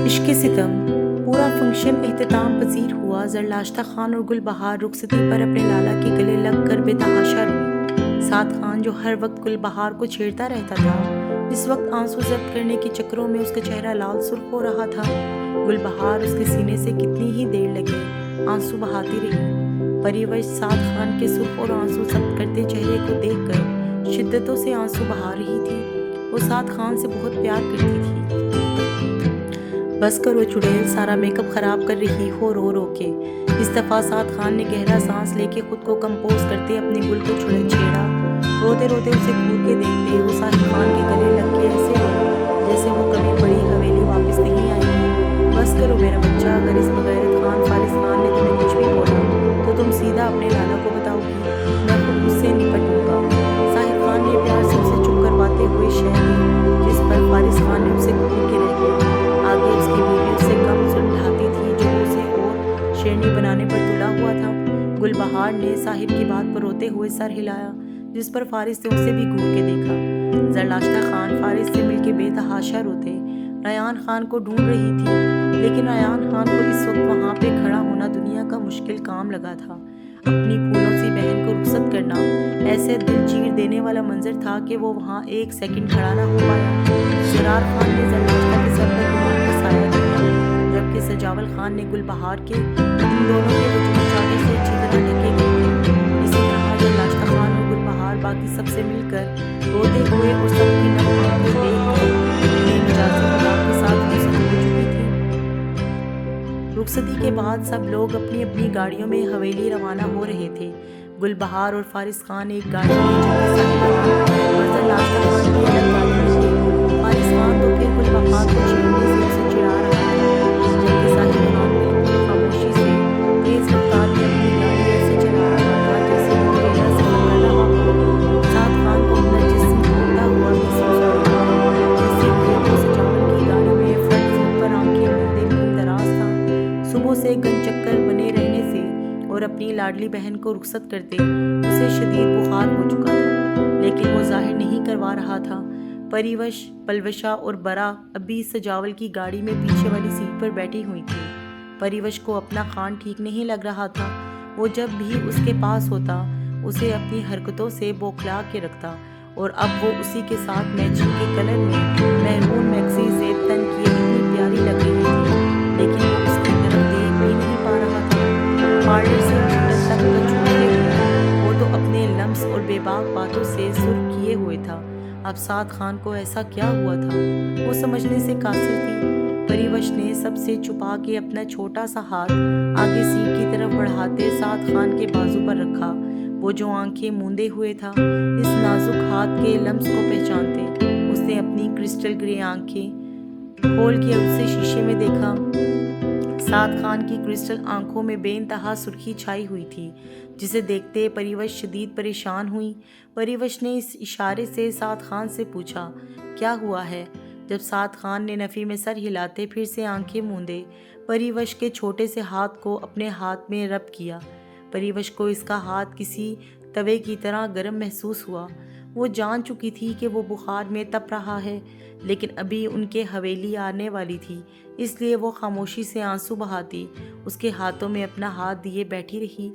عشق ستم پورا فنکشن اختتام پذیر ہوا۔ زرلاشتہ خان اور گل بہار رخصتی پر اپنے لالا کے گلے لگ کر بے تحاشا روئی۔ سعد خان جو ہر وقت گل بہار کو چھیڑتا رہتا تھا، اس وقت آنسو ضبط کرنے کے چکروں میں اس کا چہرہ لال سرخ ہو رہا تھا۔ گل بہار اس کے سینے سے کتنی ہی دیر لگے آنسو بہاتی رہی۔ پریوش سعد خان کے سرخ اور آنسو ضبط کرتے چہرے کو دیکھ کر شدتوں سے آنسو بہا رہی تھی۔ وہ سعد خان سے بہت پیار کرتی تھی۔ بس کرو چڑیل، سارا میک اپ خراب کر رہی ہو رو رو کے۔ اس دفعہ سعد خان نے گہرا سانس لے کے خود کو کمپوز کرتے اپنے گل کو چھیڑا۔ روتے روتے اسے گھور کے دیکھتے وہ ساحل خان کے گلے لگ کے ایسے روئے جیسے وہ کبھی بڑی حویلی واپس نہیں آئی ہے۔ بس کرو میرا بچہ، اگر اس بغیرت خان فارس خان نے تمہیں کچھ بھی بولا تو تم سیدھا اپنے لالا کو بتاؤ گی، میں خود اس سے نپٹ لوں گا۔ ساحل خان نے پیار سے اسے چپ کرواتے ہوئے شہر دی، جس پر فارس خان نے اسے گھور کے رہ گیا۔ آگے اس کی بیوی اس سے کم سلجھاتی تھی جو اسے اور شیرنی بنانے پر تلا ہوا تھا۔ گل بہار نے صاحب کی بات پر روتے ہوئے سر ہلایا، جس پر فارس نے اسے بھی گھور کے دیکھا۔ زرلاشتہ خان فارس سے مل کے بے تحاشا روتے ریان خان کو ڈھونڈ رہی تھی، لیکن ریان خان کو اس وقت وہاں پہ کھڑا ہونا دنیا کا مشکل کام لگا تھا۔ اپنی پھولوں سی بہن کو رخصت کرنا ایسے دل چیر دینے والا منظر تھا کہ وہ وہاں ایک سیکنڈ کھڑا نہ ہو پایا۔ سرار خان نے زرلاشتہ کے سر پر گمان کا سایہ کیا، جبکہ سجاول خان نے گل بہار کے ان دونوں کے وجود چاہتے سے اچھی طرح ڈھکے گئے تھے۔ اسی طرح زرلاشتہ خان اور گل بہار باقی سب سے مل کر روتے ہوئے اور سب کی نم آنکھیں دیکھ کر اپنے مجازی خدا کے ساتھ رخصت ہو چکی تھی۔ رخصتی کے بعد سب لوگ اپنی اپنی گاڑیوں میں حویلی روانہ ہو رہے تھے۔ گل بہار اور فارس خان ایک گاڑی میں، جبکہ ساحل خان اور زرلاشتہ خان کی الگ گاڑی میں تھے۔ فارس خان تو پھر گل بہار کو چھیڑنے سے اسے چڑھا رہا تھا، جبکہ ساحل خان بالکل خاموشی سے تیز رفتار میں اپنی گاڑی ایسے چلا رہا تھا جیسے وہ اکیلا سفر کر رہا ہو۔ سعد خان کو اپنا جسم ٹوٹتا ہوا محسوس ہو رہا تھا، اسی لیے وہ سجاول کی گاڑی میں فرنٹ سیٹ پر آنکھیں موندے نیم دراز تھا۔ صبح سے گن چکر بنے رہنے سے اور اپنی لاڈلی بہن کو رخصت کرتے اسے شدید بخار ہو چکا تھا، لیکن وہ ظاہر نہیں کروا رہا تھا۔ پریوش، پلوشا اور برا ابھی سجاول کی گاڑی میں پیچھے والی سیٹ پر بیٹھی ہوئی تھی۔ پریوش کو اپنا خان ٹھیک نہیں لگ رہا تھا۔ وہ جب بھی اس کے پاس ہوتا اسے اپنی حرکتوں سے بوکھلا کے رکھتا، اور اب وہ اسی کے ساتھ میچنگ کے کلر میں میرون میکسی زیب تن کیے اتنی پیاری لگ رہی تھی، لیکن وہ اس کی طرف دیکھ بھی نہیں پا رہا تھا۔ پارلر سے لنڈن تک کا چھوڑتے ہوئے وہ تو اپنے لمس اور بے باک باتوں سے سرخ کیے ہوئے تھا۔ اب سعد خان کو ایسا کیا ہوا تھا، وہ سمجھنے سے قاصر تھی۔ پریوش نے سب سے چھپا کے اپنا چھوٹا سا ہاتھ آگے سیٹ کی طرف بڑھاتے سعد خان کے بازو پر رکھا۔ وہ جو آنکھیں موندے ہوئے تھا، اس نازک ہاتھ کے لمس کو پہچانتے اس نے اپنی کرسٹل گرے آنکھیں کھول کے اسے شیشے میں دیکھا۔ سعد خان کی کرسٹل آنکھوں میں بے انتہا سرخی چھائی ہوئی تھی، جسے دیکھتے پریوش شدید پریشان ہوئی۔ پریوش نے اس اشارے سے سعد خان سے پوچھا، کیا ہوا ہے؟ جب سعد خان نے نفی میں سر ہلاتے پھر سے آنکھیں موندے پریوش کے چھوٹے سے ہاتھ کو اپنے ہاتھ میں رب کیا۔ پریوش کو اس کا ہاتھ کسی توے کی طرح گرم محسوس ہوا۔ وہ جان چکی تھی کہ وہ بخار میں تپ رہا ہے، لیکن ابھی ان کے حویلی آنے والی تھی، اس لیے وہ خاموشی سے آنسو بہاتی اس کے ہاتھوں میں اپنا ہاتھ دیے بیٹھی رہی۔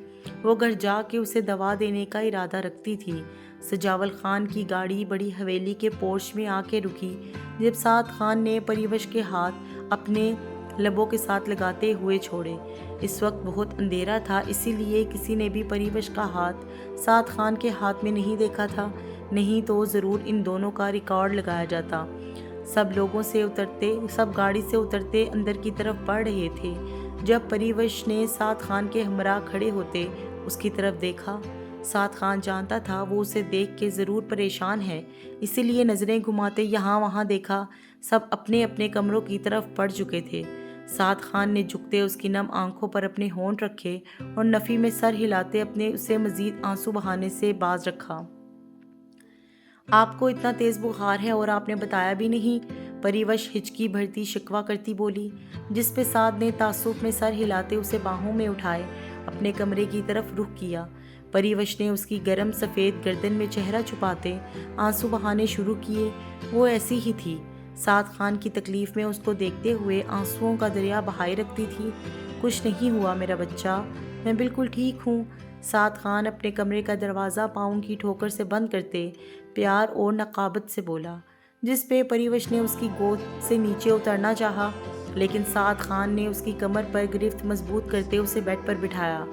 وہ گھر جا کے اسے دوا دینے کا ارادہ رکھتی تھی۔ سجاول خان کی گاڑی بڑی حویلی کے پورچ میں آ کے رکی، جب سعد خان نے پریوش کے ہاتھ اپنے لبوں کے ساتھ لگاتے ہوئے چھوڑے۔ اس وقت بہت اندھیرا تھا، اسی لیے کسی نے بھی پریوش کا ہاتھ سعد خان کے ہاتھ میں نہیں دیکھا تھا، نہیں تو ضرور ان دونوں کا ریکارڈ لگایا جاتا۔ سب گاڑی سے اترتے اندر کی طرف بڑھ رہے تھے، جب پریوش نے سعد خان کے ہمراہ کھڑے ہوتے اس کی طرف دیکھا۔ سعد خان جانتا تھا وہ اسے دیکھ کے ضرور پریشان ہے، اسی لیے نظریں گھماتے یہاں وہاں دیکھا۔ سب اپنے اپنے کمروں کی طرف بڑھ چکے تھے۔ سعد خان نے جھکتے اس کی نم آنکھوں پر اپنے ہونٹ رکھے اور نفی میں سر ہلاتے اپنے اسے مزید آنسو بہانے سے باز رکھا۔ آپ کو اتنا تیز بخار ہے اور آپ نے بتایا بھی نہیں، پریوش ہچکی بھرتی شکوہ کرتی بولی، جس پہ سعد نے تعصب میں سر ہلاتے اسے باہوں میں اٹھائے اپنے کمرے کی طرف رخ کیا۔ پریوش نے اس کی گرم سفید گردن میں چہرہ چھپاتے آنسو بہانے شروع کیے۔ وہ ایسی ہی تھی، سعد خان کی تکلیف میں اس کو دیکھتے ہوئے آنسوؤں کا دریا بہائے رکھتی تھی۔ کچھ نہیں ہوا میرا بچہ، میں بالکل ٹھیک ہوں۔ سعد خان اپنے کمرے کا دروازہ پاؤں کی ٹھوکر سے بند کرتے پیار اور نقابت سے بولا، جس پہ پریوش نے اس کی گود سے نیچے اترنا چاہا، لیکن سعد خان نے اس کی کمر پر گرفت مضبوط کرتے اسے بیڈ پر بٹھایا۔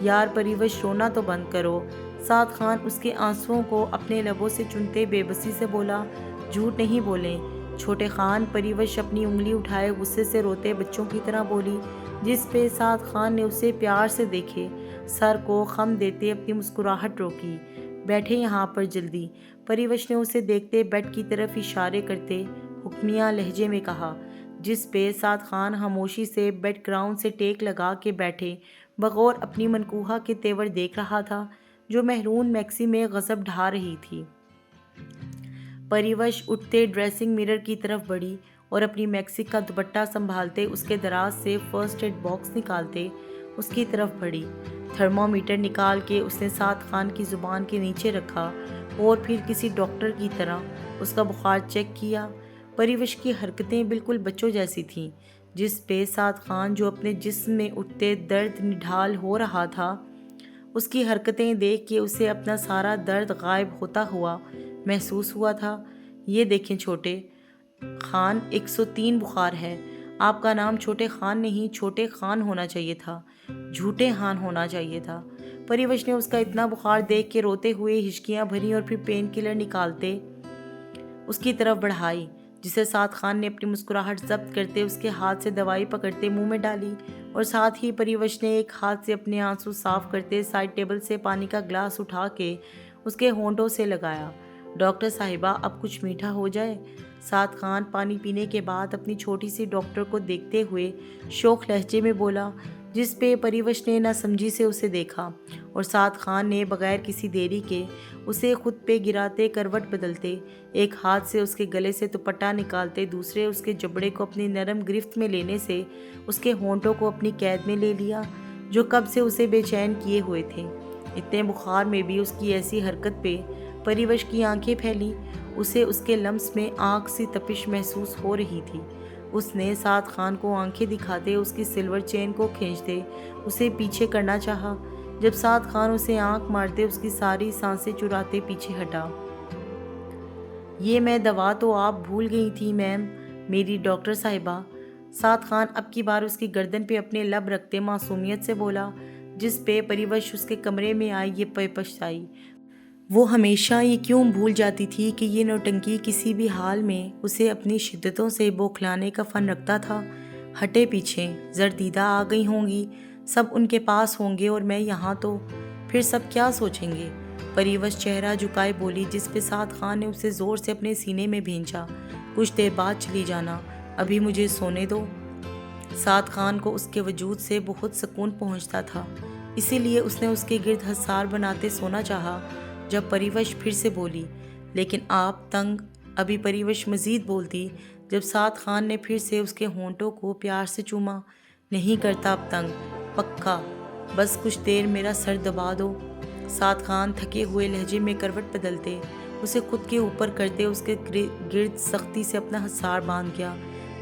یار پریوش، رونا تو بند کرو۔ سعد خان اس کے آنسوؤں کو اپنے لبوں سے چنتے بے بسی سے بولا، جھوٹ نہیں بولیں چھوٹے خان۔ پریوش اپنی انگلی اٹھائے غصے سے روتے بچوں کی طرح بولی، جس پہ سعد خان نے اسے پیار سے دیکھے، سر کو خم دیتے اپنی مسکراہٹ روکی۔ بیٹھے یہاں پر جلدی، پریوش نے اسے دیکھتے بیڈ کی طرف اشارے کرتے حکمیہ لہجے میں کہا، جس پہ سعد خان خاموشی سے بیڈ گراؤنڈ سے ٹیک لگا کے بیٹھے بغور اپنی منکوہا کے تیور دیکھ رہا تھا، جو محرون میکسی میں غضب ڈھا رہی تھی۔ پریوش اٹھتے ڈریسنگ مرر کی طرف بڑھی اور اپنی میکسی کا دوپٹہ سنبھالتے اس کے دراز سے فرسٹ ایڈ باکس نکالتے اس کی طرف بڑھی۔ تھرمامیٹر نکال کے اس نے سعد خان کی زبان کے نیچے رکھا اور پھر کسی ڈاکٹر کی طرح اس کا بخار چیک کیا۔ پریوش کی حرکتیں بالکل بچوں جیسی تھیں، جس پہ سعد خان، جو اپنے جسم میں اٹھتے درد نڈھال ہو رہا تھا، اس کی حرکتیں دیکھ کے اسے اپنا سارا درد غائب ہوتا ہوا محسوس ہوا تھا۔ یہ دیکھیں چھوٹے خان، 103 بخار ہے۔ آپ کا نام چھوٹے خان نہیں چھوٹے خان ہونا چاہیے تھا، جھوٹے خان ہونا چاہیے تھا۔ پریوش نے اس کا اتنا بخار دیکھ کے روتے ہوئے ہچکیاں بھری اور پھر پین کلر نکالتے اس کی طرف بڑھائی، جسے سعد خان نے اپنی مسکراہٹ ضبط کرتے اس کے ہاتھ سے دوائی پکڑتے منہ میں ڈالی، اور ساتھ ہی پریوش نے ایک ہاتھ سے اپنے آنسو صاف کرتے سائڈ ٹیبل سے پانی کا گلاس اٹھا کے اس کے ہونٹوں سے لگایا۔ ڈاکٹر صاحبہ، اب کچھ میٹھا ہو جائے۔ سعد خان پانی پینے کے بعد اپنی چھوٹی سی ڈاکٹر کو دیکھتے ہوئے شوخ لہجے میں بولا، جس پہ پریوش نے نہ سمجھی سے اسے دیکھا، اور سعد خان نے بغیر کسی دیری کے اسے خود پہ گراتے کروٹ بدلتے ایک ہاتھ سے اس کے گلے سے دوپٹہ نکالتے دوسرے اس کے جبڑے کو اپنی نرم گرفت میں لینے سے اس کے ہونٹوں کو اپنی قید میں لے لیا، جو کب سے اسے بے چین کیے ہوئے تھے۔ اتنے بخار میں بھی اس کی ایسی حرکت پہ پریوش کی آنکھیں پھیلی، اسے اس کے لمس میں آنکھ سی تپش محسوس ہو رہی تھی۔ اس نے سعد خان کو آنکھیں دکھاتے اس کی سلور چین کو کھینچتے اسے پیچھے کرنا چاہا، جب سعد خان اسے آنکھ مارتے اس کی ساری سانسیں چراتے پیچھے ہٹا۔ یہ میں دوا تو آپ بھول گئی تھی میم، میری ڈاکٹر صاحبہ۔ سعد خان اب کی بار اس کی گردن پہ اپنے لب رکھتے معصومیت سے بولا، جس پہ پریوش اس کے کمرے میں آئی یہ پچھتائی۔ وہ ہمیشہ یہ کیوں بھول جاتی تھی کہ یہ نوٹنکی کسی بھی حال میں اسے اپنی شدتوں سے بوکھلانے کا فن رکھتا تھا۔ ہٹے پیچھے، زردیدہ آ گئی ہوں گی، سب ان کے پاس ہوں گے اور میں یہاں، تو پھر سب کیا سوچیں گے؟ پریوش چہرہ جھکائے بولی، جس پہ سعد خان نے اسے زور سے اپنے سینے میں بھینچا۔ کچھ دیر بعد چلی جانا، ابھی مجھے سونے دو۔ سعد خان کو اس کے وجود سے بہت سکون پہنچتا تھا، اسی لیے اس نے اس کے گرد حصار بناتے سونا چاہا۔ جب پریوش پھر سے بولی، لیکن آپ تنگ، ابھی پریوش مزید بولتی جب سعد خان نے پھر سے اس کے ہونٹوں کو پیار سے چوما۔ نہیں کرتا اب تنگ، پکا، بس کچھ دیر میرا سر دبا دو۔ سعد خان تھکے ہوئے لہجے میں کروٹ بدلتے اسے خود کے اوپر کرتے اس کے گرد سختی سے اپنا حصار باندھ گیا،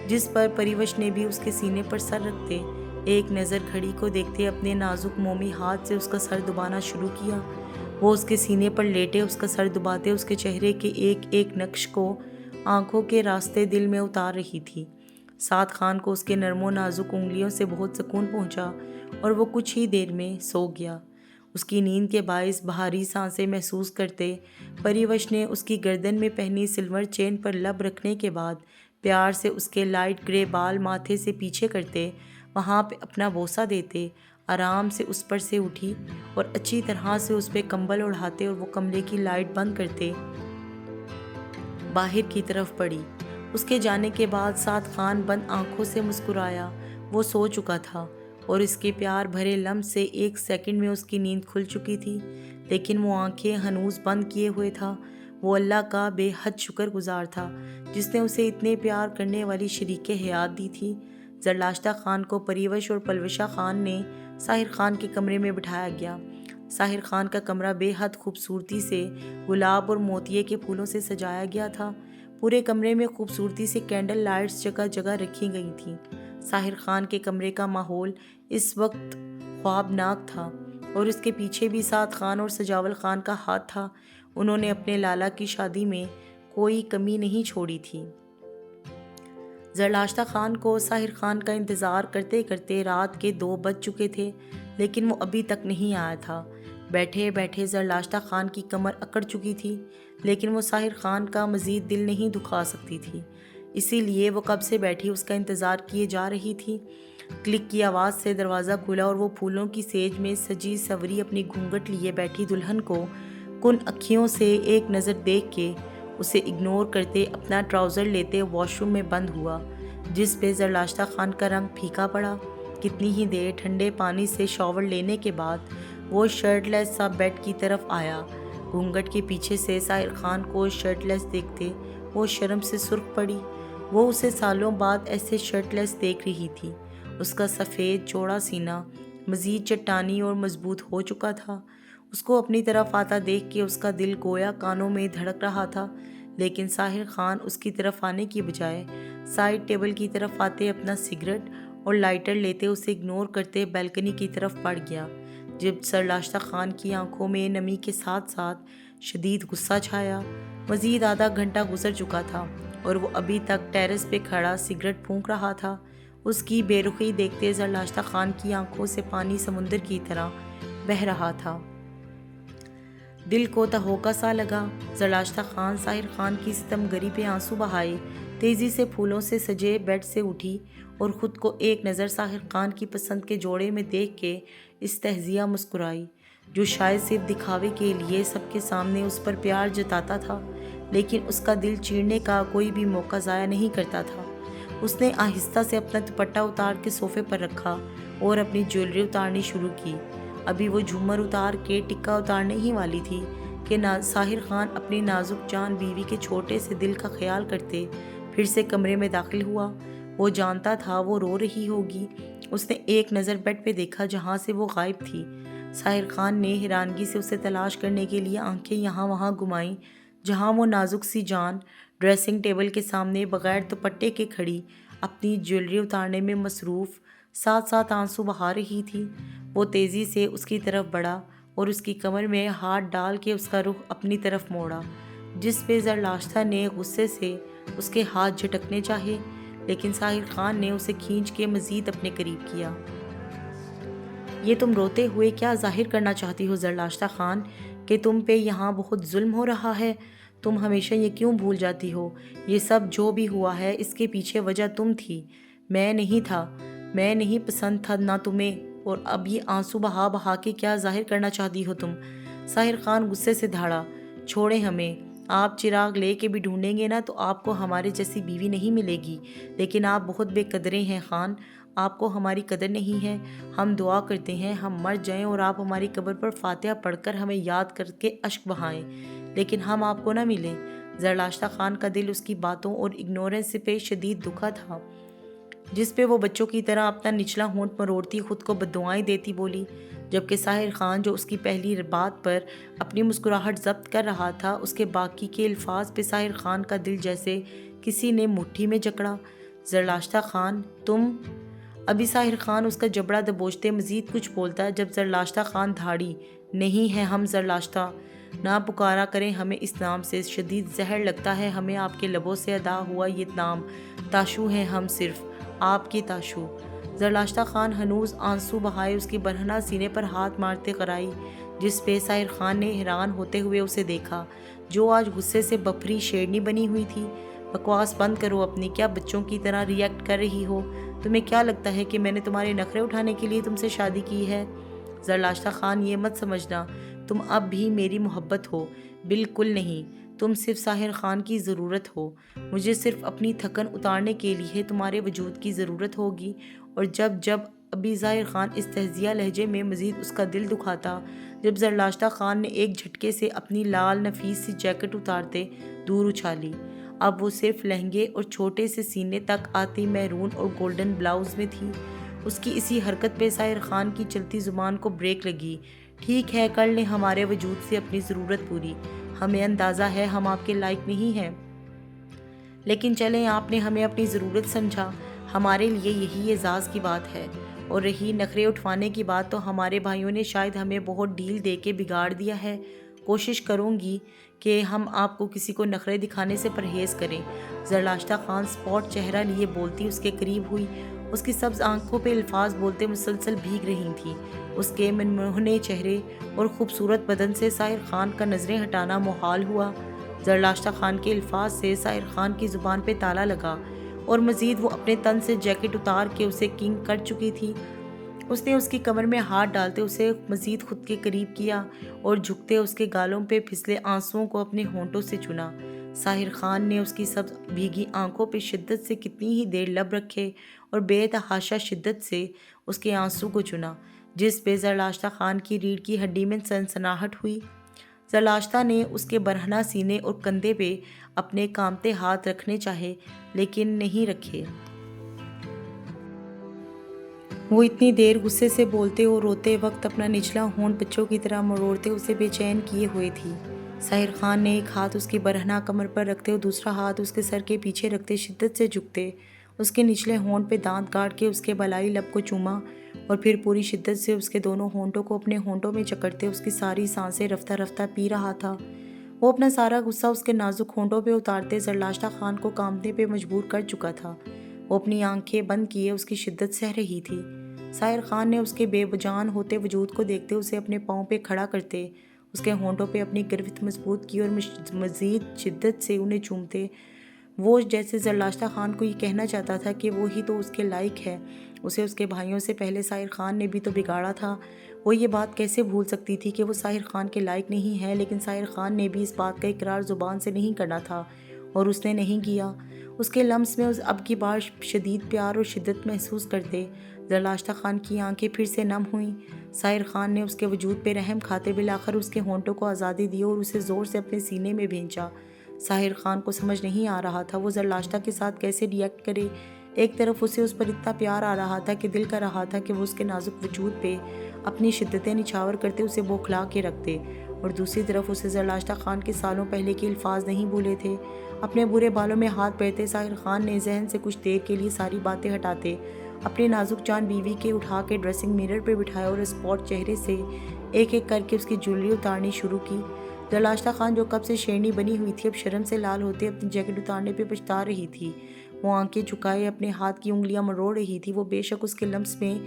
جس پر پریوش نے بھی اس کے سینے پر سر رکھتے ایک نظر گھڑی کو دیکھتے اپنے نازک مومی ہاتھ سے اس کا سر دبانا شروع کیا۔ وہ اس کے سینے پر لیٹے اس کا سر دباتے اس کے چہرے کے ایک ایک نقش کو آنکھوں کے راستے دل میں اتار رہی تھی۔ سعد خان کو اس کے نرم و نازک انگلیوں سے بہت سکون پہنچا اور وہ کچھ ہی دیر میں سو گیا۔ اس کی نیند کے باعث بھاری سانسیں محسوس کرتے پریوش نے اس کی گردن میں پہنی سلور چین پر لب رکھنے کے بعد پیار سے اس کے لائٹ گرے بال ماتھے سے پیچھے کرتے وہاں پہ اپنا بوسہ دیتے آرام سے اس پر سے اٹھی اور اچھی طرح سے اس پہ کمبل اڑھاتے اور وہ کمرے کی لائٹ بند کرتے باہر کی طرف پڑی۔ اس کے جانے کے بعد سعد خان بند آنکھوں سے مسکرایا۔ وہ سو چکا تھا اور اس کے پیار بھرے لمس سے ایک سیکنڈ میں اس کی نیند کھل چکی تھی، لیکن وہ آنکھیں ہنوز بند کیے ہوئے تھا۔ وہ اللہ کا بے حد شکر گزار تھا جس نے اسے اتنے پیار کرنے والی شریک حیات دی تھی۔ زرلاشتہ خان کو پریوش اور پلوشہ خان نے ساحر خان کے کمرے میں بٹھایا گیا۔ ساحر خان کا کمرہ بے حد خوبصورتی سے گلاب اور موتیے کے پھولوں سے سجایا گیا تھا۔ پورے کمرے میں خوبصورتی سے کینڈل لائٹس جگہ جگہ رکھی گئی تھیں۔ ساحر خان کے کمرے کا ماحول اس وقت خوابناک تھا اور اس کے پیچھے بھی سعد خان اور سجاول خان کا ہاتھ تھا۔ انہوں نے اپنے لالا کی شادی میں کوئی کمی نہیں چھوڑی تھی۔ زرلاشتہ خان کو ساحر خان کا انتظار کرتے کرتے رات کے 2 بج چکے تھے، لیکن وہ ابھی تک نہیں آیا تھا۔ بیٹھے بیٹھے زرلاشتہ خان کی کمر اکڑ چکی تھی، لیکن وہ ساحر خان کا مزید دل نہیں دکھا سکتی تھی، اسی لیے وہ کب سے بیٹھی اس کا انتظار کیے جا رہی تھی۔ کلک کی آواز سے دروازہ کھلا اور وہ پھولوں کی سیج میں سجی سوری اپنی گھونگھٹ لیے بیٹھی دلہن کو کن اکھیوں سے ایک نظر دیکھ کے اسے اگنور کرتے اپنا ٹراؤزر لیتے واش روم میں بند ہوا، جس پہ زرلاشتہ خان کا رنگ پھیکا پڑا۔ کتنی ہی دیر ٹھنڈے پانی سے شاور لینے کے بعد وہ شرٹ لیس سا بیڈ کی طرف آیا۔ گھونگھٹ کے پیچھے سے ساحر خان کو شرٹ لیس دیکھتے وہ شرم سے سرخ پڑی۔ وہ اسے سالوں بعد ایسے شرٹ لیس دیکھ رہی تھی۔ اس کا سفید چوڑا سینہ مزید چٹانی اور مضبوط ہو چکا تھا۔ اس کو اپنی طرف آتا دیکھ کے اس کا دل گویا کانوں میں دھڑک رہا تھا، لیکن ساحر خان اس کی طرف آنے کی بجائے سائڈ ٹیبل کی طرف آتے اپنا سگریٹ اور لائٹر لیتے اسے اگنور کرتے بیلکنی کی طرف بڑھ گیا۔ جب زرلاشتہ خان کی آنکھوں میں نمی کے ساتھ ساتھ شدید غصہ چھایا۔ مزید آدھا گھنٹہ گزر چکا تھا اور وہ ابھی تک ٹیرس پہ کھڑا سگریٹ پھونک رہا تھا۔ اس کی بے رخی دیکھتے زرلاشتہ خان کی آنکھوں سے پانی سمندر کی طرح بہہ رہا تھا۔ دل کو تہوکہ سا لگا۔ زرلاشتہ خان ساحر خان کی ستم گری پہ آنسو بہائے تیزی سے پھولوں سے سجے بیڈ سے اٹھی اور خود کو ایک نظر ساحر خان کی پسند کے جوڑے میں دیکھ کے استہزیٰ مسکرائی، جو شاید صرف دکھاوے کے لیے سب کے سامنے اس پر پیار جتاتا تھا، لیکن اس کا دل چیرنے کا کوئی بھی موقع ضائع نہیں کرتا تھا۔ اس نے آہستہ سے اپنا دوپٹہ اتار کے صوفے پر رکھا اور اپنی جیولری اتارنی شروع کی۔ ابھی وہ جھومر اتار کے ٹکا اتارنے ہی والی تھی کہ ساحر خان اپنی نازک جان بیوی کے چھوٹے سے دل کا خیال کرتے پھر سے کمرے میں داخل ہوا۔ وہ جانتا تھا وہ رو رہی ہوگی۔ اس نے ایک نظر بیڈ پہ دیکھا جہاں سے وہ غائب تھی۔ ساحر خان نے حیرانگی سے اسے تلاش کرنے کے لیے آنکھیں یہاں وہاں گھمائیں، جہاں وہ نازک سی جان ڈریسنگ ٹیبل کے سامنے بغیر دوپٹے کے کھڑی اپنی جیولری اتارنے میں مصروف ساتھ ساتھ آنسو بہا رہی تھی۔ وہ تیزی سے اس کی طرف بڑھا اور اس کی کمر میں ہاتھ ڈال کے اس کا رخ اپنی طرف موڑا، جس پہ زرلاشتہ نے غصے سے اس کے ہاتھ جھٹکنے چاہے، لیکن ساحر خان نے اسے کھینچ کے مزید اپنے قریب کیا۔ یہ تم روتے ہوئے کیا ظاہر کرنا چاہتی ہو زرلاشتہ خان، کہ تم پہ یہاں بہت ظلم ہو رہا ہے؟ تم ہمیشہ یہ کیوں بھول جاتی ہو؟ یہ سب جو بھی ہوا ہے اس کے پیچھے وجہ تم تھی، میں نہیں تھا۔ میں نہیں پسند تھا نہ تمہیں، اور اب یہ آنسو بہا بہا کے کیا ظاہر کرنا چاہتی ہو تم؟ ساحر خان غصے سے دھاڑا، چھوڑیں ہمیں، آپ چراغ لے کے بھی ڈھونڈیں گے نا تو آپ کو ہمارے جیسی بیوی نہیں ملے گی، لیکن آپ بہت بے قدرے ہیں خان، آپ کو ہماری قدر نہیں ہے۔ ہم دعا کرتے ہیں ہم مر جائیں اور آپ ہماری قبر پر فاتحہ پڑھ کر ہمیں یاد کر کے اشک بہائیں، لیکن ہم آپ کو نہ ملیں۔ زرلاشتہ خان کا دل اس کی باتوں اور اگنورنس پہ شدید دکھا تھا، جس پہ وہ بچوں کی طرح اپنا نچلا ہونٹ مروڑتی خود کو بددعائیں دیتی بولی، جبکہ ساحر خان جو اس کی پہلی بات پر اپنی مسکراہٹ ضبط کر رہا تھا، اس کے باقی کے الفاظ پہ ساحر خان کا دل جیسے کسی نے مٹھی میں جکڑا۔ زرلاشتہ خان تم… ابھی ساحر خان اس کا جبڑا دبوچتے مزید کچھ بولتا جب زرلاشتہ خان دھاڑی، نہیں ہے ہم زرلاشتہ، نہ پکارا کریں ہمیں اس نام سے، شدید زہر لگتا ہے ہمیں آپ کے لبوں سے ادا ہوا یہ نام، تاشو ہیں ہم، صرف آپ کی تاشو۔ زرلاشتہ خان ہنوز آنسو بہائے اس کی برہنہ سینے پر ہاتھ مارتے کرائی، جس پہ ساحر خان نے حیران ہوتے ہوئے اسے دیکھا، جو آج غصے سے بپھری شیرنی بنی ہوئی تھی۔ بکواس بند کرو اپنی، کیا بچوں کی طرح ری ایکٹ کر رہی ہو؟ تمہیں کیا لگتا ہے کہ میں نے تمہارے نخرے اٹھانے کے لیے تم سے شادی کی ہے؟ زرلاشتہ خان یہ مت سمجھنا تم اب بھی میری محبت ہو، بالکل نہیں، تم صرف ساحر خان کی ضرورت ہو، مجھے صرف اپنی تھکن اتارنے کے لیے تمہارے وجود کی ضرورت ہوگی۔ اور جب ابھی ظاہر خان استہزیہ لہجے میں مزید اس کا دل دکھاتا، جب زرلاشتہ خان نے ایک جھٹکے سے اپنی لال نفیس سی جیکٹ اتارتے دور اچھالی۔ اب وہ صرف لہنگے اور چھوٹے سے سینے تک آتی میرون اور گولڈن بلاؤز میں تھی۔ اس کی اسی حرکت پہ ساحر خان کی چلتی زبان کو بریک لگی۔ ٹھیک ہے، کر لیں ہمارے وجود سے اپنی ضرورت پوری، ہمیں اندازہ ہے ہم آپ کے لائق نہیں ہیں۔ لیکن چلیں، آپ نے ہمیں اپنی ضرورت سمجھا، ہمارے لیے یہی اعزاز کی بات ہے۔ اور رہی نخرے اٹھوانے کی بات، تو ہمارے بھائیوں نے شاید ہمیں بہت ڈھیل دے کے بگاڑ دیا ہے۔ کوشش کروں گی کہ ہم آپ کو کسی کو نخرے دکھانے سے پرہیز کریں۔ زرلاشتہ خان سپاٹ چہرہ لیے بولتی اس کے قریب ہوئی۔ اس کی سبز آنکھوں پہ الفاظ بولتے مسلسل بھیگ رہی تھیں۔ اس کے منموہنے چہرے اور خوبصورت بدن سے ساحر خان کا نظریں ہٹانا محال ہوا۔ زرلاشتہ خان کے الفاظ سے ساحر خان کی زبان پہ تالا لگا، اور مزید وہ اپنے تن سے جیکٹ اتار کے اسے کنگ کر چکی تھی۔ اس نے اس کی کمر میں ہاتھ ڈالتے اسے مزید خود کے قریب کیا اور جھکتے اس کے گالوں پہ پھسلے آنسوؤں کو اپنے ہونٹوں سے چنا۔ ساحر خان نے اس کی سبز بھیگی آنکھوں پہ شدت سے کتنی ہی دیر لب رکھے اور بے تحاشا شدت سے اس کے آنسو کو چنا، جس پہ زرلاشتہ خان کی ریڑھ کی ہڈی میں سنسناہٹ ہوئی۔ زرلاشتہ نے اس کے برہنہ سینے اور کندھے پہ اپنے کانپتے ہاتھ رکھنے چاہے، لیکن نہیں رکھے۔ وہ اتنی دیر غصے سے بولتے اور روتے وقت اپنا نچلا ہونٹ بچوں کی طرح مروڑتے اسے بے چین کیے ہوئے تھی۔ ساحر خان نے ایک ہاتھ اس کی برہنہ کمر پر رکھتے اور دوسرا ہاتھ اس کے سر کے پیچھے رکھتے شدت سے جھکتے اس کے نچلے ہونٹ پہ دانت کاٹ کے اس کے بالائی لب کو چوما، اور پھر پوری شدت سے اس کے دونوں ہونٹوں کو اپنے ہونٹوں میں جکڑتے اس کی ساری سانسیں رفتہ رفتہ پی رہا تھا۔ وہ اپنا سارا غصہ اس کے نازک ہونٹوں پہ اتارتے زرلاشتہ خان کو کانپنے پہ مجبور کر چکا تھا۔ وہ اپنی آنکھیں بند کیے اس کی شدت سہ رہی تھی۔ ساحر خان نے اس کے بے جان ہوتے وجود کو دیکھتے اسے اپنے پاؤں پہ کھڑا کرتے اس کے ہونٹوں پہ اپنی گرفت مضبوط کی اور مزید شدت سے انہیں چومتے، وہ جیسے زرلاشتہ خان کو یہ کہنا چاہتا تھا کہ وہی تو اس کے لائق ہے۔ اسے اس کے بھائیوں سے پہلے ساحر خان نے بھی تو بگاڑا تھا۔ وہ یہ بات کیسے بھول سکتی تھی کہ وہ ساحر خان کے لائق نہیں ہے، لیکن ساحر خان نے بھی اس بات کا اقرار زبان سے نہیں کرنا تھا، اور اس نے نہیں کیا۔ اس کے لمس میں اب کی بار شدید پیار اور شدت محسوس کرتے زرلاشتہ خان کی آنکھیں پھر سے نم ہوئیں۔ ساحر خان نے اس کے وجود پہ رحم کھاتے بالآخر اس کے ہونٹوں کو آزادی دی اور اسے زور سے اپنے سینے میں بھینچا۔ ساحر خان کو سمجھ نہیں آ رہا تھا وہ زرلاشتہ کے ساتھ کیسے ری ایکٹ کرے۔ ایک طرف اسے اس پر اتنا پیار آ رہا تھا کہ دل کر رہا تھا کہ وہ اس کے نازک وجود پہ اپنی شدتیں نچھاور کرتے اسے بوکھلا کے رکھ دے، اور دوسری طرف اسے زرلاشتہ خان کے سالوں پہلے کے الفاظ نہیں بھولے تھے۔ اپنے برے بالوں میں ہاتھ پھیرتے ساحر خان نے ذہن سے کچھ دیر کے لیے ساری باتیں ہٹاتے اپنی نازک جان بیوی کے اٹھا کے ڈریسنگ میرر پہ بٹھایا اور اسپاٹ چہرے سے ایک ایک کر کے اس کی جویلری اتارنی شروع کی۔ زرلاشتہ خان جو کب سے شیرنی بنی ہوئی تھی اب شرم سے لال ہوتے اپنی جیکٹ اتارنے پہ پچھتا رہی تھی۔ وہ آنکھیں جھکائے اپنے ہاتھ کی انگلیاں مروڑ رہی تھی۔ وہ بے شک اس کے لمس میں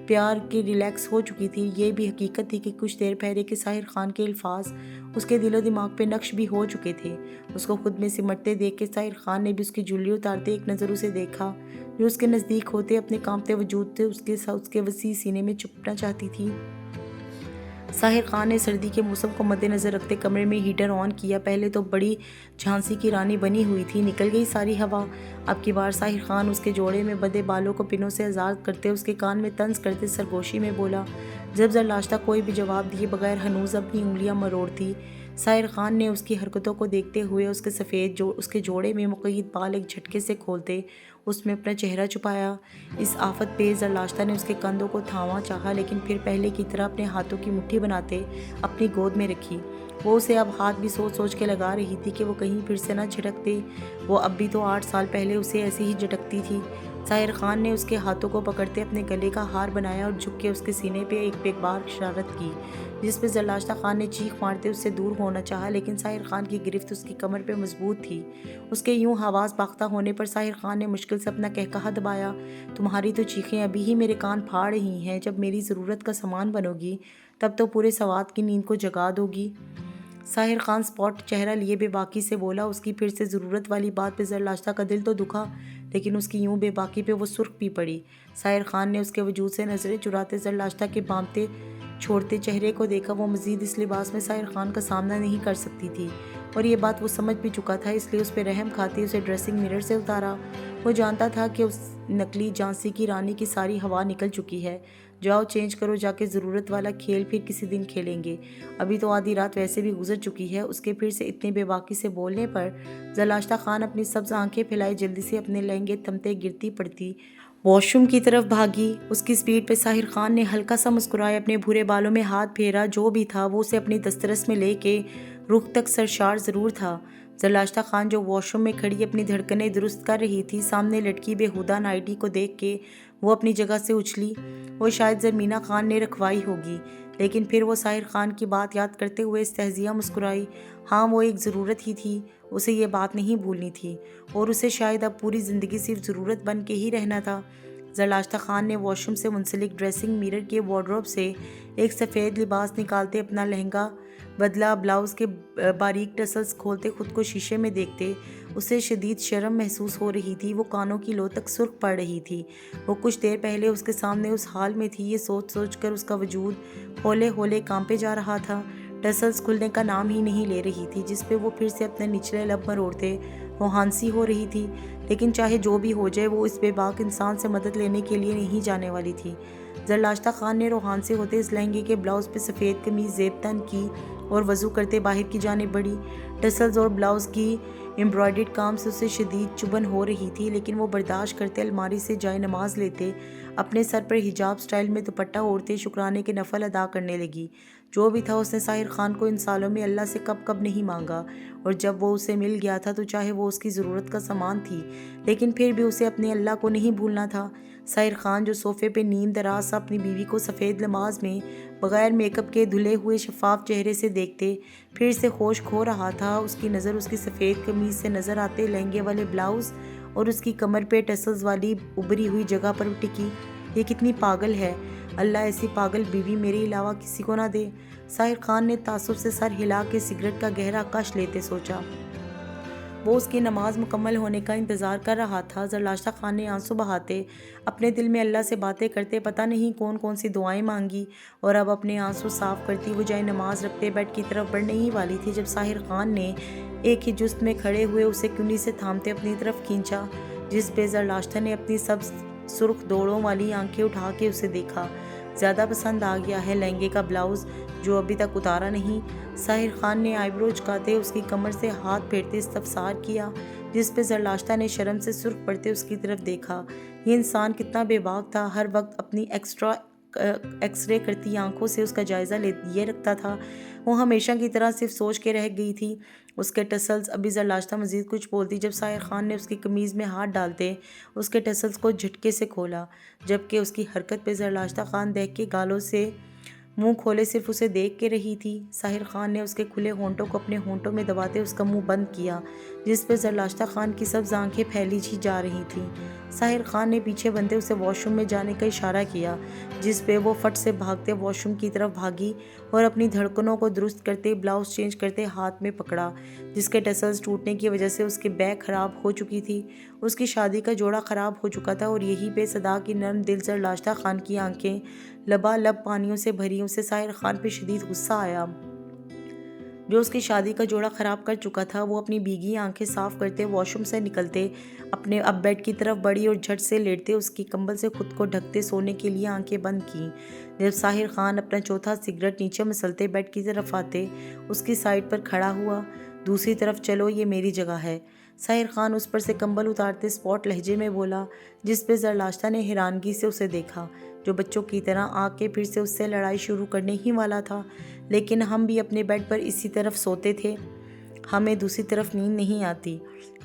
پیار کی ریلیکس ہو چکی تھی، یہ بھی حقیقت تھی کہ کچھ دیر پہلے کے ساحر خان کے الفاظ اس کے دل و دماغ پہ نقش بھی ہو چکے تھے۔ اس کو خود میں سمٹتے دیکھ کے ساحر خان نے بھی اس کی جویلری اتارتے ایک نظر اسے دیکھا جو اس کے نزدیک ہوتے اپنے کانپتے وجود سے اس کے وسیع سینے میں چھپنا چاہتی تھی۔ ساحر خان نے سردی کے موسم کو مد نظر رکھتے کمرے میں ہیٹر آن کیا۔ پہلے تو بڑی جھانسی کی رانی بنی ہوئی تھی، نکل گئی ساری ہوا۔ اب کی بار ساحر خان اس کے جوڑے میں بندھے بالوں کو پنوں سے آزاد کرتے اس کے کان میں طنز کرتے سرگوشی میں بولا۔ جب زرلاشتہ کوئی بھی جواب دیے بغیر ہنوز اپنی انگلیاں مروڑتی، ساحر خان نے اس کی حرکتوں کو دیکھتے ہوئے اس کے سفید اس کے جوڑے میں مقید بال ایک جھٹکے سے کھولتے اس میں اپنا چہرہ چھپایا۔ اس آفت پہ زرلاشتہ نے اس کے کندھوں کو تھامنا چاہا، لیکن پھر پہلے کی طرح اپنے ہاتھوں کی مٹھی بناتے اپنی گود میں رکھی۔ وہ اسے اب ہاتھ بھی سوچ سوچ کے لگا رہی تھی کہ وہ کہیں پھر سے نہ جھٹک دے۔ وہ اب بھی تو 8 سال پہلے اسے ایسے ہی جھٹکتی تھی۔ ساحر خان نے اس کے ہاتھوں کو پکڑتے اپنے گلے کا ہار بنایا اور جھک کے اس کے سینے پہ ایک بار اشارت کی، جس پہ زرلاشتہ خان نے چیخ مارتے اس سے دور ہونا چاہا، لیکن ساحر خان کی گرفت اس کی کمر پہ مضبوط تھی۔ اس کے یوں حواس باختہ ہونے پر ساحر خان نے مشکل سے اپنا قہقہہ دبایا۔ تمہاری تو چیخیں ابھی ہی میرے کان پھاڑ رہی ہیں، جب میری ضرورت کا سامان بنو گی تب تو پورے سوات کی نیند کو جگا دو گی۔ ساحر خان سپاٹ چہرہ لیے بے باکی سے بولا۔ اس کی پھر سے ضرورت والی بات پہ زرلاشتہ کا دل تو دکھا، لیکن اس کی یوں بے باکی پہ وہ سرخ بھی پڑی۔ ساحر خان نے اس کے وجود سے نظریں چراتے زرلاشتہ کے بامتے چھوڑتے چہرے کو دیکھا۔ وہ مزید اس لباس میں ساحر خان کا سامنا نہیں کر سکتی تھی، اور یہ بات وہ سمجھ بھی چکا تھا، اس لیے اس پہ رحم کھاتی اسے ڈریسنگ میرر سے اتارا۔ وہ جانتا تھا کہ اس نکلی جھانسی کی رانی کی ساری ہوا نکل چکی ہے۔ جاؤ چینج کرو جا کے، ضرورت والا کھیل پھر کسی دن کھیلیں گے، ابھی تو آدھی رات ویسے بھی گزر چکی ہے۔ اس کے پھر سے اتنے بے باکی سے بولنے پر زرلاشتہ خان اپنی سبز آنکھیں پھیلائے جلدی سے اپنے لہنگے تھمتے گرتی پڑتی واش روم کی طرف بھاگی۔ اس کی سپیڈ پہ ساحر خان نے ہلکا سا مسکرائے اپنے بھورے بالوں میں ہاتھ پھیرا۔ جو بھی تھا وہ اسے اپنی دسترس میں لے کے رخ تک سرشار ضرور تھا۔ زرلاشتہ خان جو واش روم میں کھڑی اپنی دھڑکنیں درست کر رہی تھی، سامنے لٹکی بےہودہ نائٹی کو دیکھ کے وہ اپنی جگہ سے اچھلی۔ وہ شاید زرمینہ خان نے رکھوائی ہوگی، لیکن پھر وہ ساحر خان کی بات یاد کرتے ہوئے استہزیٰ مسکرائی۔ ہاں، وہ ایک ضرورت ہی تھی، اسے یہ بات نہیں بھولنی تھی، اور اسے شاید اب پوری زندگی صرف ضرورت بن کے ہی رہنا تھا۔ زرلاشتہ خان نے واش روم سے منسلک ڈریسنگ میرر کے وارڈروب سے ایک سفید لباس نکالتے اپنا لہنگا بدلا۔ بلاؤز کے باریک ٹسلز کھولتے خود کو شیشے میں دیکھتے اسے شدید شرم محسوس ہو رہی تھی۔ وہ کانوں کی لو تک سرخ پڑ رہی تھی۔ وہ کچھ دیر پہلے اس کے سامنے اس حال میں تھی، یہ سوچ سوچ کر اس کا وجود ہولے ہولے کانپے جا رہا تھا۔ ٹسلز کھلنے کا نام ہی نہیں لے رہی تھی، جس پہ وہ پھر سے اپنے نچلے لب مروڑتے وہ ہانسی ہو رہی تھی، لیکن چاہے جو بھی ہو جائے وہ اس بے باک انسان سے مدد لینے کے لیے نہیں جانے والی تھی۔ زرلاشتہ خان نے روحان سے ہوتے اس لہنگے کے بلاؤز پہ سفید قمیض زیب تن کی اور وضو کرتے باہر کی جانب بڑھی۔ ٹسلز اور بلاؤز کی امبرائڈرڈ کام سے اسے شدید چبھن ہو رہی تھی، لیکن وہ برداشت کرتے الماری سے جائے نماز لیتے اپنے سر پر حجاب سٹائل میں دوپٹہ اوڑھتے شکرانے کے نفل ادا کرنے لگی۔ جو بھی تھا اس نے ساحر خان کو ان سالوں میں اللہ سے کب کب نہیں مانگا، اور جب وہ اسے مل گیا تھا تو چاہے وہ اس کی ضرورت کا سامان تھی، لیکن پھر بھی اسے اپنے اللہ کو نہیں بھولنا تھا۔ ساحر خان جو صوفے پہ نیم دراز اپنی بیوی کو سفید لباس میں بغیر میک اپ کے دھلے ہوئے شفاف چہرے سے دیکھتے پھر سے ہوش کھو رہا تھا، اس کی نظر اس کی سفید قمیض سے نظر آتے لہنگے والے بلاؤز اور اس کی کمر پہ ٹسلز والی ابری ہوئی جگہ پر ٹکی۔ یہ کتنی پاگل ہے، اللہ ایسی پاگل بیوی میرے علاوہ کسی کو نہ دے۔ ساحر خان نے تعصب سے سر ہلا کے سگریٹ کا گہرا کش لیتے سوچا۔ وہ اس کی نماز مکمل ہونے کا انتظار کر رہا تھا۔ زرلاشتہ خان نے آنسو بہاتے اپنے دل میں اللہ سے باتیں کرتے پتہ نہیں کون کون سی دعائیں مانگی، اور اب اپنے آنسو صاف کرتی وہ جائے نماز رکھتے بیڈ کی طرف بڑھنے ہی والی تھی جب ساحر خان نے ایک ہی جست میں کھڑے ہوئے اسے کنی سے تھامتے اپنی طرف کھینچا، جس پہ زرلاشتہ نے اپنی سبز سرخ دوڑوں والی آنکھیں اٹھا کے اسے دیکھا۔ زیادہ پسند آ گیا ہے لہنگے کا بلاؤز جو ابھی تک اتارا نہیں؟ ساحر خان نے آئی برو جھکاتے اس کی کمر سے ہاتھ پھیرتے استفسار کیا، جس پہ زرلاشتہ نے شرم سے سرخ پڑتے اس کی طرف دیکھا۔ یہ انسان کتنا بے باک تھا، ہر وقت اپنی ایکس رے کرتی آنکھوں سے اس کا جائزہ لیے رکھتا تھا۔ وہ ہمیشہ کی طرح صرف سوچ کے رہ گئی تھی اس کے ٹسلز۔ ابھی زرلاشتہ مزید کچھ بولتی جب ساحر خان نے اس کی قمیض میں ہاتھ ڈالتے اس کے ٹسلز کو جھٹکے سے کھولا، جبکہ اس کی حرکت پہ زرلاشتہ خان دیکھ کے گالوں سے منہ کھولے صرف اسے دیکھ کے رہی تھی۔ ساحر خان نے اس کے کھلے ہونٹوں کو اپنے ہونٹوں میں دباتے اس کا منہ بند کیا، جس پہ زرلاشتہ خان کی سبز آنکھیں پھیلی ہی جا رہی تھیں۔ ساحر خان نے پیچھے بندے اسے واش روم میں جانے کا اشارہ کیا، جس پہ وہ فٹ سے بھاگتے واش روم کی طرف بھاگی اور اپنی دھڑکنوں کو درست کرتے بلاؤز چینج کرتے ہاتھ میں پکڑا، جس کے ٹسلز ٹوٹنے کی وجہ سے اس کی بیک خراب ہو چکی تھی۔ اس کی شادی کا جوڑا خراب ہو چکا تھا، اور یہی بے صدا کی نرم دل زرلاشتہ خان کی آنکھیں لبالب پانیوں سے بھری۔ اسے ساحر خان پہ شدید غصہ آیا جو اس کی شادی کا جوڑا خراب کر چکا تھا۔ وہ اپنی بھیگی آنکھیں صاف کرتے واش روم سے نکلتے اپنے اب بیڈ کی طرف بڑھی اور جھٹ سے لیٹتے اس کی کمبل سے خود کو ڈھکتے سونے کے لیے آنکھیں بند کیں۔ جب ساحر خان اپنا چوتھا سگریٹ نیچے مسلتے بیڈ کی طرف آتے اس کی سائڈ پر کھڑا ہوا۔ دوسری طرف چلو، یہ میری جگہ ہے، ساحر خان اس پر سے کمبل اتارتے اسپاٹ لہجے میں بولا، جس پہ زرلاشتہ نے حیرانگی سے اسے دیکھا جو بچوں کی طرح آ کے پھر سے اس سے لڑائی شروع کرنے ہی والا تھا۔ لیکن ہم بھی اپنے بیڈ پر اسی طرف سوتے تھے، ہمیں دوسری طرف نیند نہیں آتی۔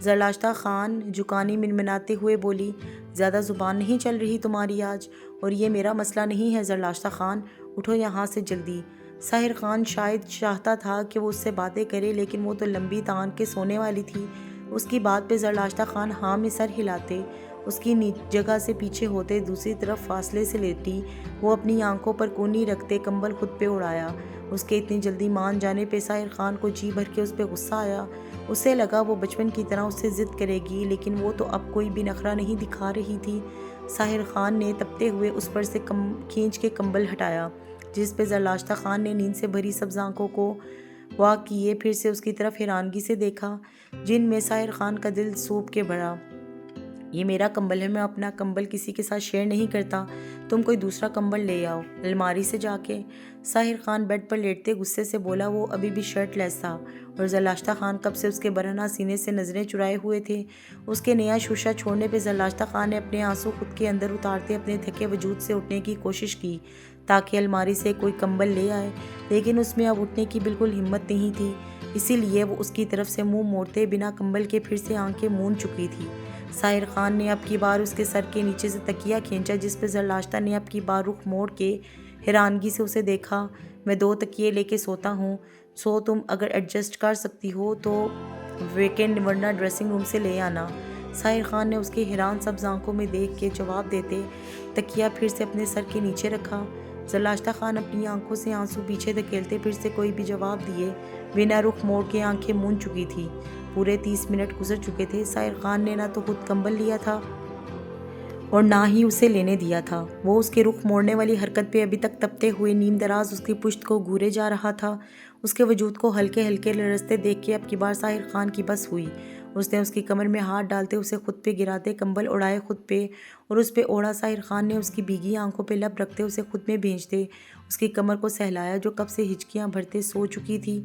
زرلاشتہ خان جھکانی منمناتے ہوئے بولی، زیادہ زبان نہیں چل رہی تمہاری آج، اور یہ میرا مسئلہ نہیں ہے زرلاشتہ خان، اٹھو یہاں سے جلدی۔ ساحر خان شاید چاہتا تھا کہ وہ اس سے باتیں کرے، لیکن وہ تو لمبی تان کے سونے والی تھی۔ اس کی بات پہ زرلاشتہ خان ہاں میں سر ہلاتے اس کی جگہ سے پیچھے ہوتے دوسری طرف فاصلے سے لیٹی وہ اپنی آنکھوں پر کونی رکھتے کمبل خود پہ اڑایا۔ اس کے اتنی جلدی مان جانے پہ ساحر خان کو جی بھر کے اس پہ غصہ آیا۔ اسے لگا وہ بچپن کی طرح اس سے ضد کرے گی، لیکن وہ تو اب کوئی بھی نخرہ نہیں دکھا رہی تھی۔ ساحر خان نے تپتے ہوئے اس پر سے کھینچ کے کمبل ہٹایا، جس پہ زرلاشتہ خان نے نیند سے بھری سبز آنکھوں کو واک کیے پھر سے اس کی طرف حیرانگی سے دیکھا، جن میں ساحر خان کا دل سوپ کے بھرا۔ یہ میرا کمبل ہے، میں اپنا کمبل کسی کے ساتھ شیئر نہیں کرتا، تم کوئی دوسرا کمبل لے آؤ الماری سے جا کے۔ ساحر خان بیڈ پر لیٹتے غصے سے بولا، وہ ابھی بھی شرٹ لیس تھا اور زرلاشتہ خان کب سے اس کے برہنہ سینے سے نظریں چرائے ہوئے تھے۔ اس کے نیا شوشہ چھوڑنے پہ زرلاشتہ خان نے اپنے آنسو خود کے اندر اتارتے اپنے تھکے وجود سے اٹھنے کی کوشش کی تاکہ الماری سے کوئی کمبل لے آئے، لیکن اس میں اب اٹھنے کی بالکل ہمت نہیں تھی۔ اسی لیے وہ اس کی طرف سے منہ موڑتے بنا کمبل کے پھر سے آنکھیں موند چکی تھی۔ ساحر خان نے اب کی بار اس کے سر کے نیچے سے تکیہ کھینچا، جس پہ زرلاشتہ نے اب کی بار رخ موڑ کے حیرانگی سے اسے دیکھا۔ میں 2 تکیے لے کے سوتا ہوں، سو تم اگر ایڈجسٹ کر سکتی ہو تو ویکنڈ ورنہ ڈریسنگ روم سے لے آنا۔ ساحر خان نے اس کے حیران سبز آنکھوں میں دیکھ کے جواب دیتے تکیہ پھر سے اپنے سر کے نیچے رکھا۔ زرلاشتہ خان اپنی آنکھوں سے آنسو پیچھے دھکیلتے پھر سے کوئی بھی جواب دیے بنا رخ موڑ کے آنکھیں موند چکی تھی۔ پورے 30 منٹ گزر چکے تھے۔ ساحر خان نے نہ تو خود کمبل لیا تھا اور نہ ہی اسے لینے دیا تھا۔ وہ اس کے رخ موڑنے والی حرکت پہ ابھی تک تپتے ہوئے نیم دراز اس کی پشت کو گھورے جا رہا تھا۔ اس کے وجود کو ہلکے ہلکے لرزتے دیکھ کے اب کی بار ساحر خان کی بس ہوئی۔ اس نے اس کی کمر میں ہاتھ ڈالتے اسے خود پہ گراتے کمبل اڑائے خود پہ اور اس پہ اوڑھا۔ ساحر خان نے اس کی بھیگی آنکھوں پہ لب رکھتے اسے خود میں بھیجتے اس کی کمر کو سہلایا، جو کب سے ہچکیاں بھرتے سو چکی تھی،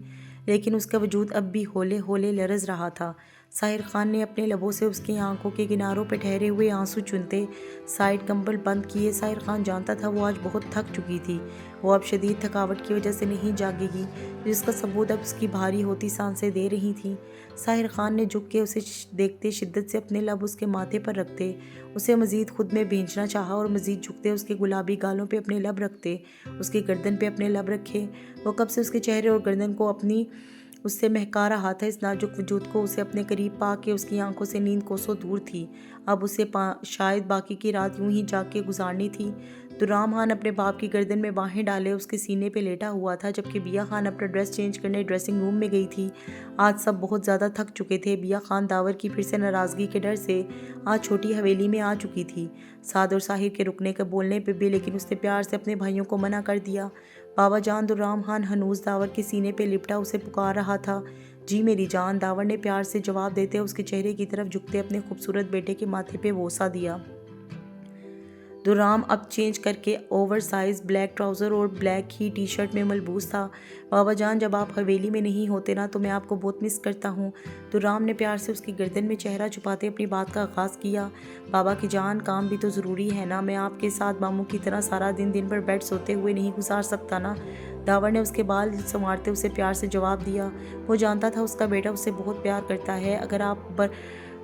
لیکن اس کا وجود اب بھی ہولے ہولے لرز رہا تھا۔ ساحر خان نے اپنے لبوں سے اس کی آنکھوں کے کناروں پہ ٹھہرے ہوئے آنسو چنتے سائڈ کمبل بند کیے۔ ساحر خان جانتا تھا وہ آج بہت تھک چکی تھی، وہ اب شدید تھکاوٹ کی وجہ سے نہیں جاگے گی، جس کا ثبوت اب اس کی بھاری ہوتی سانسیں دے رہی تھیں۔ ساحر خان نے جھک کے اسے دیکھتے شدت سے اپنے لب اس کے ماتھے پر رکھتے اسے مزید خود میں بھینچنا چاہا اور مزید جھکتے اس کے گلابی گالوں پہ اپنے لب رکھتے اس کی گردن پہ اپنے لب رکھے۔ وہ کب سے اس کے چہرے اور گردن کو اپنی اس سے مہکا رہا تھا۔ اس نازک وجود کو اسے اپنے قریب پا کے اس کی آنکھوں سے نیند کوسوں دور تھی۔ اب اسے شاید باقی کی رات یوں ہی جاگ کے گزارنی تھی۔ دررام خان اپنے باپ کی گردن میں باہیں ڈالے اس کے سینے پہ لیٹا ہوا تھا، جبکہ بیا خان اپنا ڈریس چینج کرنے ڈریسنگ روم میں گئی تھی۔ آج سب بہت زیادہ تھک چکے تھے۔ بیا خان داور کی پھر سے ناراضگی کے ڈر سے آج چھوٹی حویلی میں آ چکی تھی، سعد اور ساحر کے رکنے کے بولنے پہ بھی، لیکن اس نے پیار سے اپنے بھائیوں کو منع کر دیا۔ بابا جان دررام خان ہنوز داور کے سینے پہ لپٹا اسے پکار رہا تھا۔ جی میری جان، داور نے پیار سے جواب دیتے اس کے چہرے کی طرف جھکتے اپنے خوبصورت بیٹے کے ماتھے پہ بوسہ دیا۔ دررام اب چینج کر کے اوور سائز بلیک ٹراؤزر اور بلیک ہی ٹی شرٹ میں ملبوس تھا۔ بابا جان، جب آپ حویلی میں نہیں ہوتے نا تو میں آپ کو بہت مس کرتا ہوں۔ دررام نے پیار سے اس کی گردن میں چہرہ چھپاتے اپنی بات کا آغاز کیا۔ بابا کی جان، کام بھی تو ضروری ہے نا، میں آپ کے ساتھ ماموں کی طرح سارا دن بھر بیٹھ سوتے ہوئے نہیں گزار سکتا نا۔ داور نے اس کے بال سنوارتے اسے پیار سے جواب دیا۔ وہ جانتا تھا اس کا بیٹا اسے بہت پیار کرتا ہے۔ اگر آپ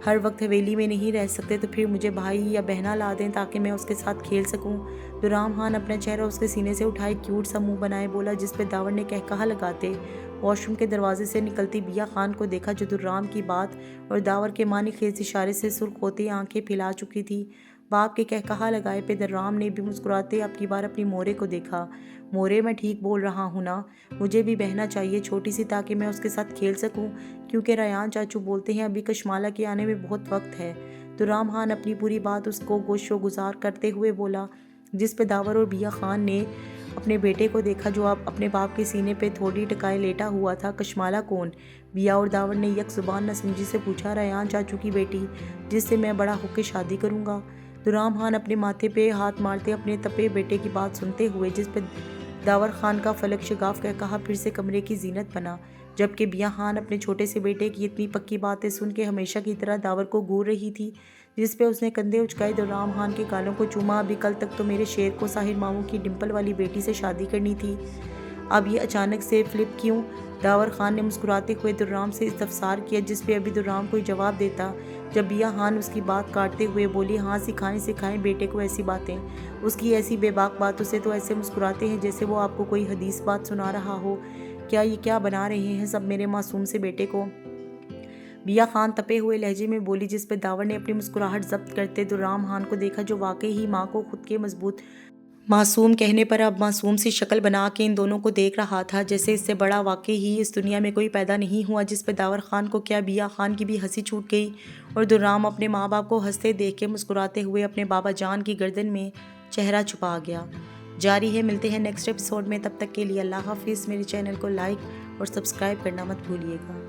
ہر وقت حویلی میں نہیں رہ سکتے تو پھر مجھے بھائی یا بہنا لا دیں تاکہ میں اس کے ساتھ کھیل سکوں۔ دررام خان اپنا چہرہ اس کے سینے سے اٹھائے کیوٹ سا منہ بنائے بولا، جس پہ داور نے قہقہہ لگاتے واش روم کے دروازے سے نکلتی بیا خان کو دیکھا، جو دررام کی بات اور داور کے معنی خیز اشارے سے سرخ ہوتے آنکھیں پھیلا چکی تھی۔ باپ کے قہقہہ لگائے پہ دررام نے بھی مسکراتے اب کی بار اپنی مورے کو دیکھا۔ مورے، میں ٹھیک بول رہا ہوں نا؟ مجھے بھی بہنا چاہیے چھوٹی سی، تاکہ میں اس کے ساتھ کھیل سکوں، کیونکہ ریان چاچو بولتے ہیں ابھی کشمالہ کے آنے میں بہت وقت ہے۔ دررام خان اپنی پوری بات اس کو گوش و گزار کرتے ہوئے بولا، جس پہ داور اور بیا خان نے اپنے بیٹے کو دیکھا جو اب اپنے باپ کے سینے پہ تھوڑی ٹکائے لیٹا ہوا تھا۔ کشمالہ کون؟ بیا اور داور نے یک زبان نہ سمجھی سے پوچھا۔ ریان چاچو کی بیٹی، جس سے میں بڑا ہو کے شادی کروں گا۔ دررام خان اپنے ماتھے پہ ہاتھ مارتے اپنے تپے بیٹے کی بات سنتے ہوئے، جس پہ داور خان کا فلک شگاف قہقہہ پھر سے کمرے کی زینت بنا، جبکہ بیا خان اپنے چھوٹے سے بیٹے کی اتنی پکی باتیں سن کے ہمیشہ کی طرح داور کو گھور رہی تھی، جس پہ اس نے کندھے اچکائے دررام خان کے گالوں کو چوما۔ ابھی کل تک تو میرے شیر کو ساحر ماموں کی ڈمپل والی بیٹی سے شادی کرنی تھی، اب یہ اچانک سے فلپ کیوں؟ داور خان نے مسکراتے ہوئے دررام سے استفسار کیا، جس پہ ابھی دررام کوئی جواب دیتا جب بیا خان اس کی بات کاٹتے ہوئے بولی، ہاں سکھائیں بیٹے کو ایسی باتیں، اس کی ایسی بے باک باتوں سے تو ایسے مسکراتے ہیں جیسے وہ آپ کو کوئی حدیث بات سنا رہا ہو۔ یہ کیا بنا رہے ہیں سب میرے معصوم سے بیٹے کو؟ بیا خان تپے ہوئے لہجے میں بولی، جس پہ داور نے اپنی مسکراہٹ ضبط کرتے دررام خان کو دیکھا، جو واقعی ہی ماں کو خود کے مضبوط معصوم کہنے پر اب معصوم سی شکل بنا کے ان دونوں کو دیکھ رہا تھا، جیسے اس سے بڑا واقعی ہی اس دنیا میں کوئی پیدا نہیں ہوا۔ جس پہ داور خان کو کیا بیا خان کی بھی ہنسی چھوٹ گئی اور دررام اپنے ماں باپ کو ہنستے دیکھ کے مسکراتے ہوئے اپنے بابا جان کی گردن میں چہرہ چھپا گیا۔ جاری ہے، ملتے ہیں نیکسٹ ایپیسوڈ میں، تب تک کے لیے اللہ حافظ۔ میرے چینل کو لائک اور سبسکرائب کرنا مت بھولیے گا۔